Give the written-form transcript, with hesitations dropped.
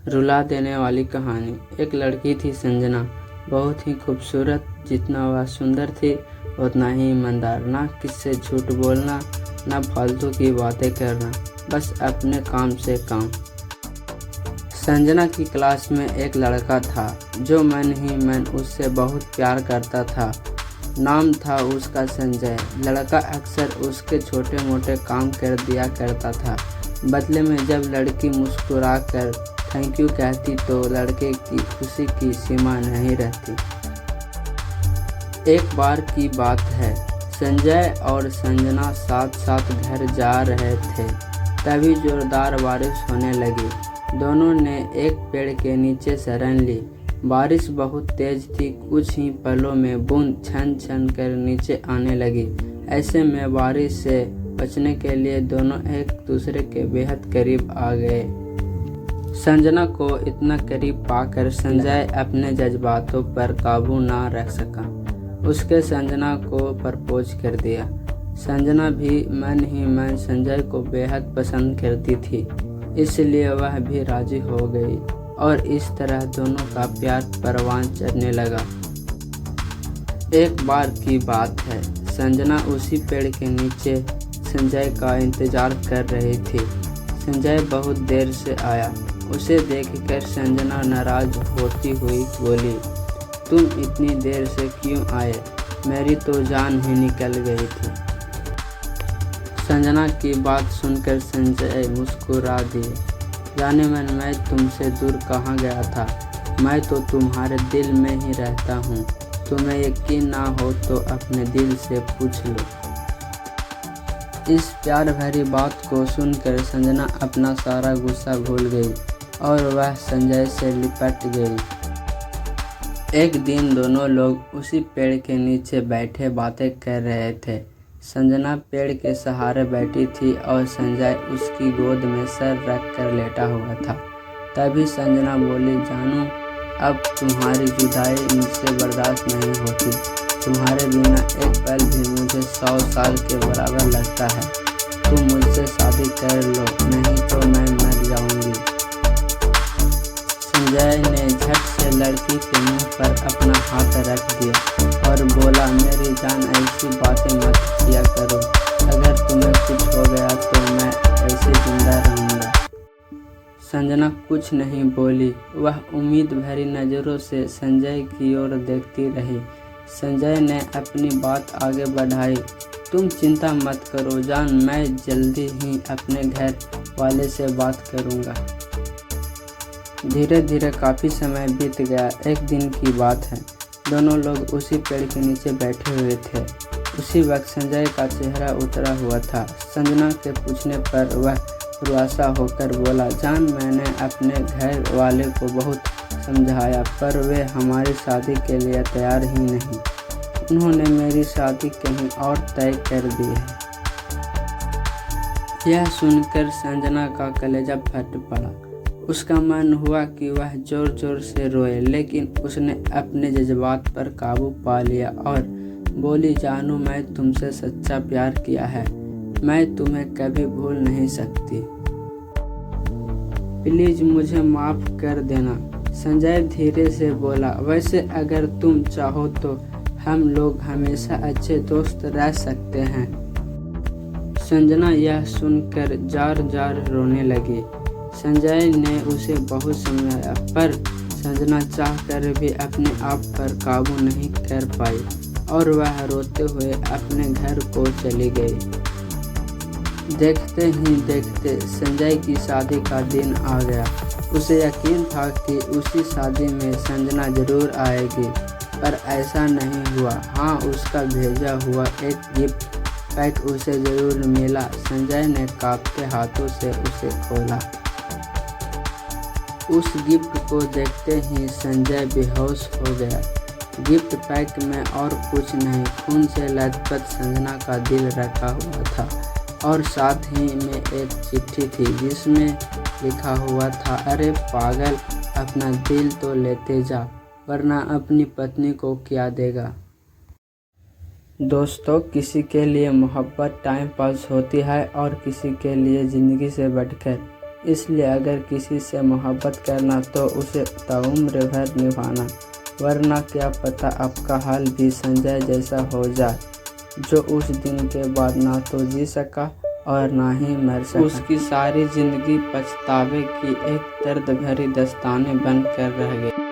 रुला देने वाली कहानी। एक लड़की थी संजना, बहुत ही खूबसूरत। जितना वह सुंदर थी उतना ही ईमानदार। ना किससे झूठ बोलना, ना फालतू की बातें करना, बस अपने काम से काम। संजना की क्लास में एक लड़का था जो मन ही मन उससे बहुत प्यार करता था। नाम था उसका संजय। लड़का अक्सर उसके छोटे मोटे काम कर दिया करता था। बदले में जब लड़की मुस्कुरा कर थैंक यू कहती तो लड़के की खुशी की सीमा नहीं रहती। एक बार की बात है, संजय और संजना साथ साथ घर जा रहे थे, तभी जोरदार बारिश होने लगी। दोनों ने एक पेड़ के नीचे शरण ली। बारिश बहुत तेज थी। कुछ ही पलों में बूंद छन छन कर नीचे आने लगी। ऐसे में बारिश से बचने के लिए दोनों एक दूसरे के बेहद करीब आ गए। संजना को इतना करीब पाकर संजय अपने जज्बातों पर काबू ना रख सका। उसके संजना को प्रपोज कर दिया। संजना भी मन ही मन संजय को बेहद पसंद करती थी, इसलिए वह भी राजी हो गई और इस तरह दोनों का प्यार परवान चढ़ने लगा। एक बार की बात है, संजना उसी पेड़ के नीचे संजय का इंतजार कर रही थी। संजय बहुत देर से आया। उसे देखकर संजना नाराज होती हुई बोली, तुम इतनी देर से क्यों आए? मेरी तो जान ही निकल गई थी। संजना की बात सुनकर संजय मुस्कुरा दिए। जाने मन, मैं तुमसे दूर कहाँ गया था? मैं तो तुम्हारे दिल में ही रहता हूँ। तुम्हें यकीन ना हो तो अपने दिल से पूछ लो। इस प्यार भरी बात को सुनकर संजना अपना सारा गुस्सा भूल गई और वह संजय से लिपट गई। एक दिन दोनों लोग उसी पेड़ के नीचे बैठे बातें कर रहे थे। संजना पेड़ के सहारे बैठी थी और संजय उसकी गोद में सर रख कर लेटा हुआ था। तभी संजना बोली, जानू, अब तुम्हारी जुदाई मुझसे बर्दाश्त नहीं होती। तुम्हारे बिना एक पल भी मुझे 100 साल के बराबर लगता है। तुम मुझसे शादी कर लो, नहीं तो मैं मर जाऊंगी। संजय ने झट से लड़की के मुंह पर अपना हाथ रख दिया और बोला, मेरी जान, ऐसी बातें मत किया करो। अगर तुम्हें कुछ हो गया तो मैं ऐसे जिंदा रहूंगा। संजना कुछ नहीं बोली। वह उम्मीद भरी नज़रों से संजय की ओर देखती रही। संजय ने अपनी बात आगे बढ़ाई, तुम चिंता मत करो जान, मैं जल्दी ही अपने घर वाले से बात करूंगा। धीरे धीरे काफ़ी समय बीत गया। एक दिन की बात है, दोनों लोग उसी पेड़ के नीचे बैठे हुए थे। उसी वक्त संजय का चेहरा उतरा हुआ था। संजना के पूछने पर वह रुआसा होकर बोला, जान, मैंने अपने घर वाले को बहुत समझाया पर वे हमारी शादी के लिए तैयार ही नहीं। उन्होंने मेरी शादी कहीं और तय कर दी है। यह सुनकर संजना का कलेजा फट पड़ा। उसका मन हुआ कि वह जोर जोर से रोए, लेकिन उसने अपने जज्बात पर काबू पा लिया और बोली, जानू, मैं तुमसे सच्चा प्यार किया है। मैं तुम्हें कभी भूल नहीं सकती। प्लीज मुझे माफ़ कर देना। संजय धीरे से बोला, वैसे अगर तुम चाहो तो हम लोग हमेशा अच्छे दोस्त रह सकते हैं। संजना यह सुनकर जार जार रोने लगी। संजय ने उसे बहुत समझाया पर संजना चाहकर भी अपने आप पर काबू नहीं कर पाई और वह रोते हुए अपने घर को चली गई। देखते ही देखते संजय की शादी का दिन आ गया। उसे यकीन था कि उसी शादी में संजना जरूर आएगी, पर ऐसा नहीं हुआ। हाँ, उसका भेजा हुआ एक गिफ्ट पैक उसे जरूर मिला। संजय ने कांपते हाथों से उसे खोला। उस गिफ्ट को देखते ही संजय बेहोश हो गया। गिफ्ट पैक में और कुछ नहीं, खून से लथपथ संजना का दिल रखा हुआ था और साथ ही में एक चिट्ठी थी जिसमें लिखा हुआ था, अरे पागल, अपना दिल तो लेते जा, वरना अपनी पत्नी को क्या देगा। दोस्तों, किसी के लिए मोहब्बत टाइम पास होती है और किसी के लिए ज़िंदगी से बढ़कर। इसलिए अगर किसी से मोहब्बत करना तो उसे ताउम्र भर निभाना, वरना क्या पता आपका हाल भी संजय जैसा हो जाए, जो उस दिन के बाद ना तो जी सका और ना ही मर सका। उसकी सारी जिंदगी पछतावे की एक दर्द भरी दास्तान बनकर रह गई।